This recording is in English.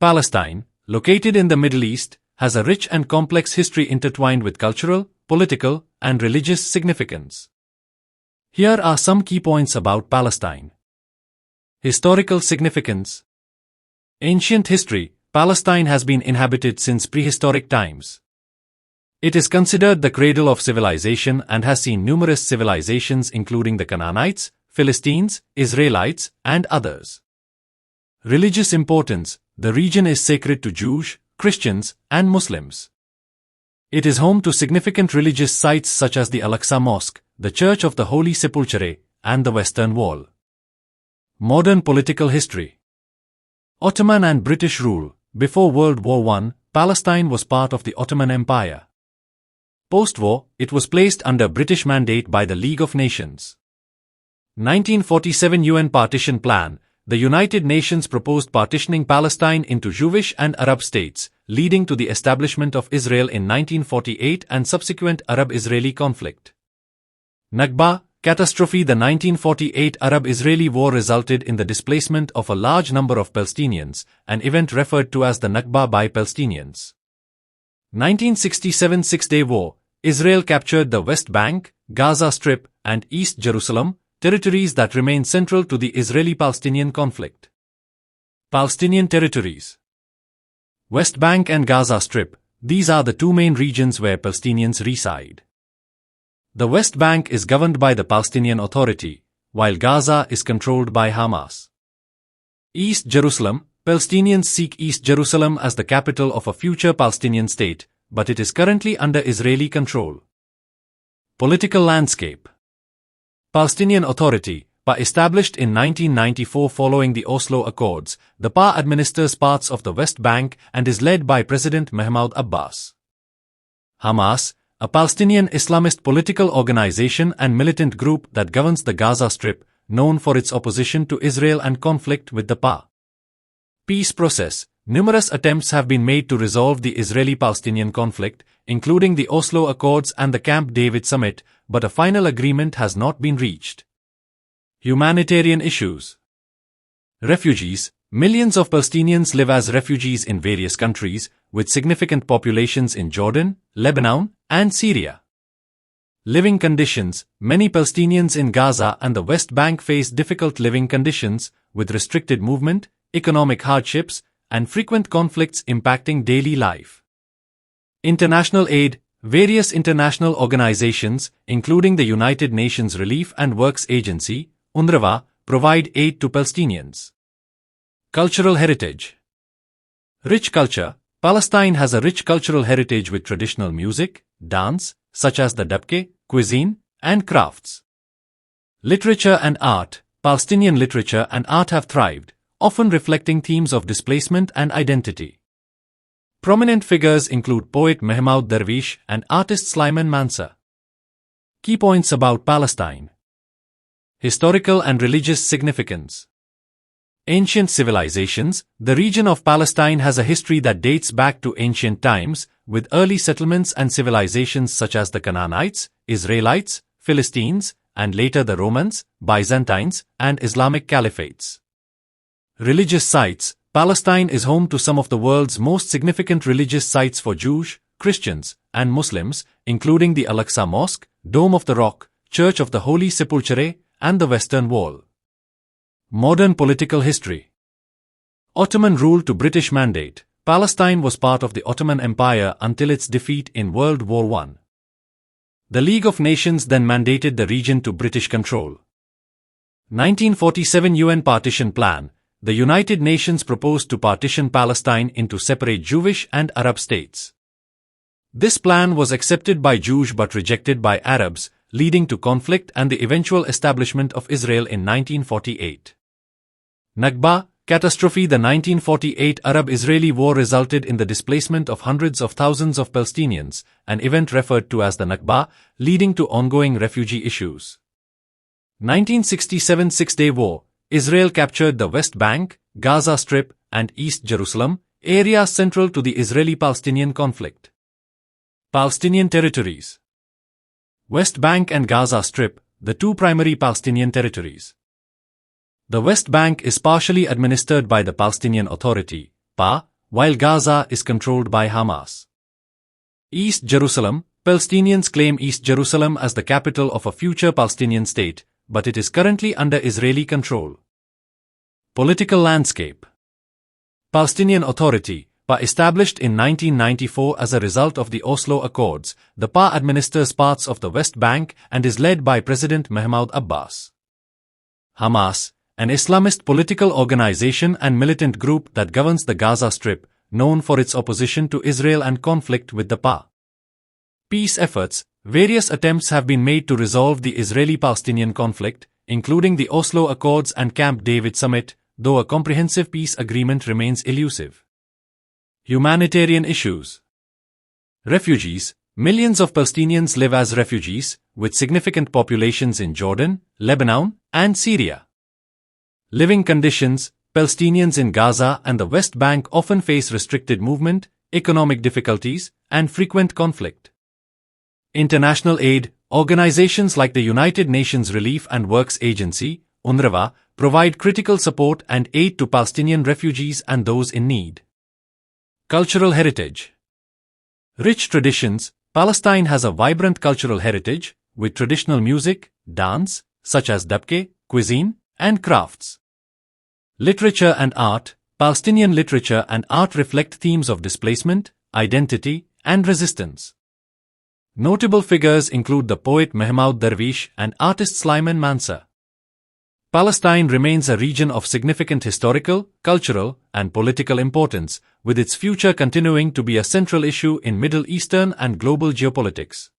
Palestine, located in the Middle East, has a rich and complex history intertwined with cultural, political, and religious significance. Here are some key points about Palestine. Historical significance. Ancient history. Palestine has been inhabited since prehistoric times. It is considered the cradle of civilization and has seen numerous civilizations including the Canaanites, Philistines, Israelites, and others. Religious importance. The region is sacred to Jews, Christians, and Muslims. It is home to significant religious sites such as the Al-Aqsa Mosque, the Church of the Holy Sepulchre, and the Western Wall. Modern political history. Ottoman and British rule. Before World War I, Palestine was part of the Ottoman Empire. Post-war, it was placed under British mandate by the League of Nations. 1947 UN Partition Plan. The United Nations proposed partitioning Palestine into Jewish and Arab states, leading to the establishment of Israel in 1948 and subsequent Arab-Israeli conflict. Nakba, catastrophe. The 1948 Arab-Israeli war resulted in the displacement of a large number of Palestinians, an event referred to as the Nakba by Palestinians. 1967 Six-Day War. Israel captured the West Bank, Gaza Strip, and East Jerusalem, territories that remain central to the Israeli-Palestinian conflict. Palestinian territories. West Bank and Gaza Strip. These are the two main regions where Palestinians reside. The West Bank is governed by the Palestinian Authority, while Gaza is controlled by Hamas. East Jerusalem. Palestinians seek East Jerusalem as the capital of a future Palestinian state, but it is currently under Israeli control. Political landscape. Palestinian Authority, PA, established in 1994 following the Oslo Accords, the PA administers parts of the West Bank and is led by President Mahmoud Abbas. Hamas, a Palestinian Islamist political organization and militant group that governs the Gaza Strip, known for its opposition to Israel and conflict with the PA. Peace process. Numerous attempts have been made to resolve the Israeli-Palestinian conflict, including the Oslo Accords and the Camp David Summit, but a final agreement has not been reached. Humanitarian issues. Refugees. Millions of Palestinians live as refugees in various countries, with significant populations in Jordan, Lebanon, and Syria. Living conditions. Many Palestinians in Gaza and the West Bank face difficult living conditions, with restricted movement, economic hardships, and frequent conflicts impacting daily life. International aid. Various international organizations, including the United Nations Relief and Works Agency, UNRWA, provide aid to Palestinians. Cultural heritage. Rich culture. Palestine has a rich cultural heritage with traditional music, dance, such as the dabke, cuisine, and crafts. Literature and art. Palestinian literature and art have thrived, often reflecting themes of displacement and identity. Prominent figures include poet Mahmoud Darwish and artist Slimane Mansa. Key points about Palestine. Historical and religious significance. Ancient civilizations. The region of Palestine has a history that dates back to ancient times, with early settlements and civilizations such as the Canaanites, Israelites, Philistines, and later the Romans, Byzantines, and Islamic caliphates. Religious sites. Palestine is home to some of the world's most significant religious sites for Jews, Christians, and Muslims, including the Al-Aqsa Mosque, Dome of the Rock, Church of the Holy Sepulchre, and the Western Wall. Modern political history. Ottoman rule to British mandate. Palestine was part of the Ottoman Empire until its defeat in World War I. The League of Nations then mandated the region to British control. 1947 UN Partition Plan. The United Nations proposed to partition Palestine into separate Jewish and Arab states. This plan was accepted by Jews but rejected by Arabs, leading to conflict and the eventual establishment of Israel in 1948. Nakba, catastrophe. The 1948 Arab-Israeli War resulted in the displacement of hundreds of thousands of Palestinians, an event referred to as the Nakba, leading to ongoing refugee issues. 1967 Six-Day War. Israel captured the West Bank, Gaza Strip, and East Jerusalem, areas central to the Israeli-Palestinian conflict. Palestinian territories. West Bank and Gaza Strip, the two primary Palestinian territories. The West Bank is partially administered by the Palestinian Authority, PA, while Gaza is controlled by Hamas. East Jerusalem. Palestinians claim East Jerusalem as the capital of a future Palestinian state, but it is currently under Israeli control. Political landscape. Palestinian Authority, PA, established in 1994 as a result of the Oslo Accords, the PA administers parts of the West Bank and is led by President Mahmoud Abbas. Hamas, an Islamist political organization and militant group that governs the Gaza Strip, known for its opposition to Israel and conflict with the PA. Peace efforts. Various attempts have been made to resolve the Israeli-Palestinian conflict, including the Oslo Accords and Camp David Summit, though a comprehensive peace agreement remains elusive. Humanitarian issues. Refugees. Millions of Palestinians live as refugees, with significant populations in Jordan, Lebanon, and Syria. Living conditions. Palestinians in Gaza and the West Bank often face restricted movement, economic difficulties, and frequent conflict. International aid. Organizations like the United Nations Relief and Works Agency, UNRWA, provide critical support and aid to Palestinian refugees and those in need. Cultural heritage. Rich traditions. Palestine has a vibrant cultural heritage, with traditional music, dance, such as dabke, cuisine, and crafts. Literature and art. Palestinian literature and art reflect themes of displacement, identity, and resistance. Notable figures include the poet Mahmoud Darwish and artist Slimane Mansa. Palestine remains a region of significant historical, cultural, and political importance, with its future continuing to be a central issue in Middle Eastern and global geopolitics.